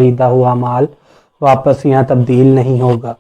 खरीदा हुआ माल वापस यहाँ तब्दील नहीं होगा।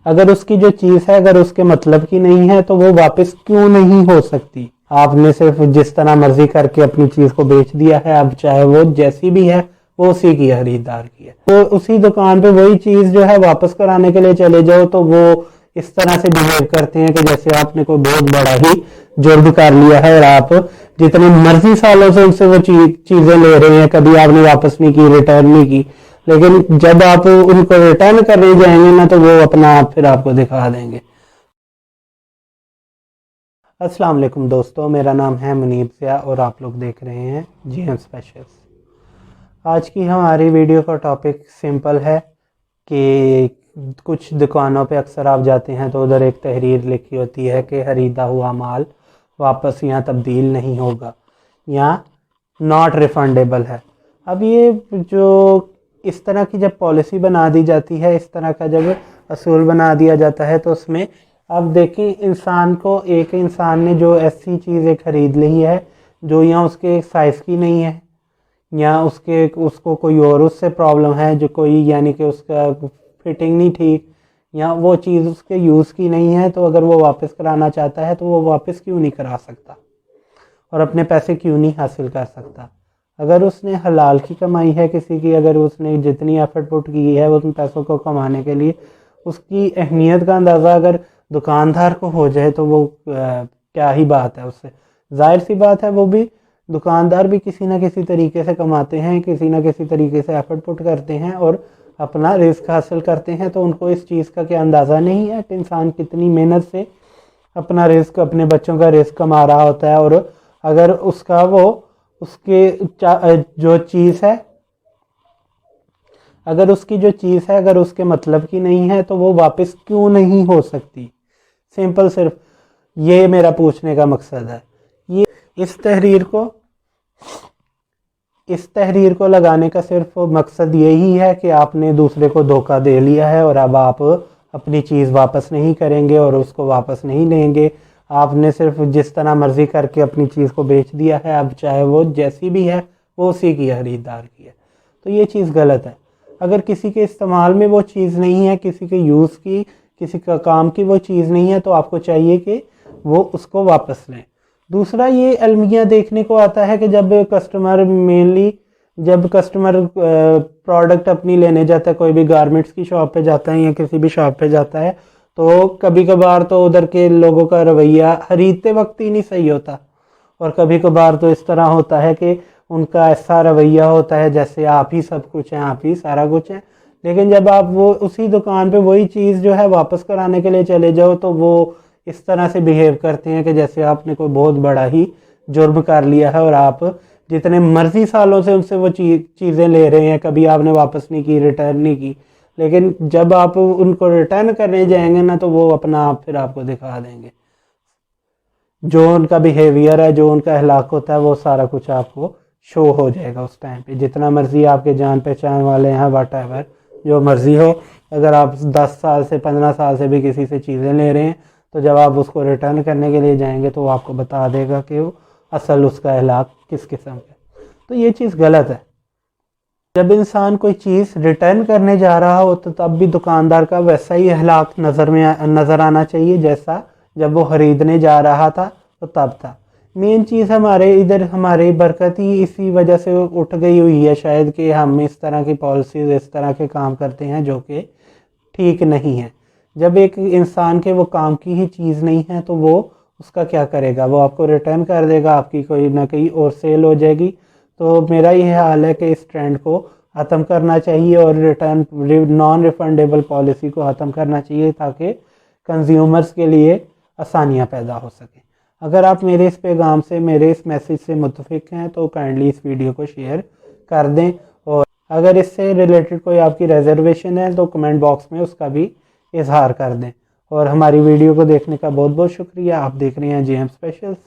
अगर उसकी जो चीज़ है अगर उसके मतलब की नहीं है तो वो वापस क्यों नहीं हो सकती। आपने सिर्फ जिस तरह मर्जी करके अपनी चीज़ को बेच दिया है, अब चाहे वो जैसी भी है वो उसी की खरीदार की है। तो उसी दुकान पे वही चीज़ जो है वापस कराने के लिए चले जाओ तो वो इस तरह से बिहेव करते हैं कि जैसे आपने कोई बहुत बड़ा ही जुर्म कर लिया है और आप जितने मर्जी सालों से उनसे वो चीज़ें ले रहे हैं, कभी आपने वापस नहीं की, रिटर्न नहीं की, लेकिन जब आप उनको रिटर्न करने जाएंगे ना तो वो अपना आप फिर आपको दिखा देंगे। अस्सलाम वालेकुम दोस्तों, मेरा नाम है मुनीब ज़िया और आप लोग देख रहे हैं जीएम स्पेशल्स। आज की हमारी वीडियो का टॉपिक सिंपल है कि कुछ दुकानों पे अक्सर आप जाते हैं तो उधर एक तहरीर लिखी होती है कि खरीदा हुआ माल वापस यहाँ तब्दील नहीं होगा या नॉट रिफंडेबल है। अब ये जो इस तरह की जब पॉलिसी बना दी जाती है, इस तरह का जब असूल बना दिया जाता है तो उसमें अब देखें इंसान को, एक इंसान ने जो ऐसी चीज़ें खरीद ली है जो या उसके साइज़ की नहीं है या उसको कोई और उससे प्रॉब्लम है, जो कोई यानी कि उसका फिटिंग नहीं ठीक या वो चीज़ उसके यूज़ की नहीं है, तो अगर वो वापस कराना चाहता है तो वो वापस क्यों नहीं करा सकता और अपने पैसे क्यों नहीं हासिल कर सकता। अगर उसने हलाल की कमाई है किसी की, अगर उसने जितनी एफर्ट पुट की है उन पैसों को कमाने के लिए, उसकी अहमियत का अंदाज़ा अगर दुकानदार को हो जाए तो वो क्या ही बात है उससे। जाहिर सी बात है वो भी दुकानदार भी किसी ना किसी तरीके से कमाते हैं, किसी ना किसी तरीके से एफर्ट पुट करते हैं और अपना रिस्क हासिल करते हैं। तो उनको इस चीज़ का क्या अंदाज़ा नहीं है कि इंसान कितनी मेहनत से अपना रिस्क, अपने बच्चों का रिस्क कमा रहा होता है और अगर उसका वो उसके जो चीज़ है अगर उसकी जो चीज़ है अगर उसके मतलब की नहीं है तो वो वापस क्यों नहीं हो सकती। सिंपल, सिर्फ ये मेरा पूछने का मकसद है। ये इस तहरीर को लगाने का सिर्फ मकसद यही है कि आपने दूसरे को धोखा दे लिया है और अब आप अपनी चीज़ वापस नहीं करेंगे और उसको वापस नहीं लेंगे। आपने सिर्फ जिस तरह मर्जी करके अपनी चीज़ को बेच दिया है, अब चाहे वो जैसी भी है वो उसी की खरीदार की है। तो ये चीज़ गलत है। अगर किसी के इस्तेमाल में वो चीज़ नहीं है, किसी के यूज़ की, किसी का काम की वो चीज़ नहीं है, तो आपको चाहिए कि वो उसको वापस लें। दूसरा, ये अलमिया देखने को आता है कि जब कस्टमर प्रोडक्ट अपनी लेने जाता है, कोई भी गारमेंट्स की शॉप पे जाता है या किसी भी शॉप पे जाता है, तो कभी कभार तो उधर के लोगों का रवैया खरीदते वक्त ही नहीं सही होता और कभी कभार तो इस तरह होता है कि उनका ऐसा रवैया होता है जैसे आप ही सब कुछ हैं, आप ही सारा कुछ है। लेकिन जब आप वो उसी दुकान पे वही चीज़ जो है वापस कराने के लिए चले जाओ तो वो इस तरह से बिहेव करते हैं कि जैसे आपने कोई बहुत बड़ा ही जुर्म कर लिया है और आप जितने मर्जी सालों से उनसे वो चीज़ें ले रहे हैं, कभी आपने वापस नहीं की, रिटर्न नहीं की, लेकिन जब आप उनको रिटर्न करने जाएंगे ना तो वो अपना आप फिर आपको दिखा देंगे। जो उनका बिहेवियर है, जो उनका अखलाक होता है, वो सारा कुछ आपको शो हो जाएगा उस टाइम पे। जितना मर्जी आपके जान पहचान वाले हैं, वट एवर जो मर्जी हो, अगर आप 10 साल से 15 साल से भी किसी से चीज़ें ले रहे हैं तो जब आप उसको रिटर्न करने के लिए जाएंगे तो वो आपको बता देगा कि वो असल उसका अखलाक किस किस्म का। तो ये चीज़ गलत है। जब इंसान कोई चीज़ रिटर्न करने जा रहा हो तो तब भी दुकानदार का वैसा ही अखलाक नज़र आना चाहिए जैसा जब वो ख़रीदने जा रहा था तो तब था। मेन चीज़ हमारे इधर हमारी बरकत ही इसी वजह से उठ गई हुई है शायद कि हम इस तरह की पॉलिसीज़, इस तरह के काम करते हैं जो कि ठीक नहीं है। जब एक इंसान के वो काम की ही चीज़ नहीं है तो वो उसका क्या करेगा, वो आपको रिटर्न कर देगा, आपकी कोई ना कहीं और सेल हो जाएगी। तो मेरा ये हाल है कि इस ट्रेंड को ख़त्म करना चाहिए और नॉन रिफंडेबल पॉलिसी को ख़त्म करना चाहिए ताकि कंज्यूमर्स के लिए आसानियाँ पैदा हो सकें। अगर आप मेरे इस पैगाम से, मेरे इस मैसेज से मुत्तफिक हैं तो काइंडली इस वीडियो को शेयर कर दें और अगर इससे रिलेटेड कोई आपकी रिजर्वेशन है तो कमेंट बॉक्स में उसका भी इजहार कर दें। और हमारी वीडियो को देखने का बहुत बहुत शुक्रिया। आप देख रहे हैं जीएम स्पेशल्स।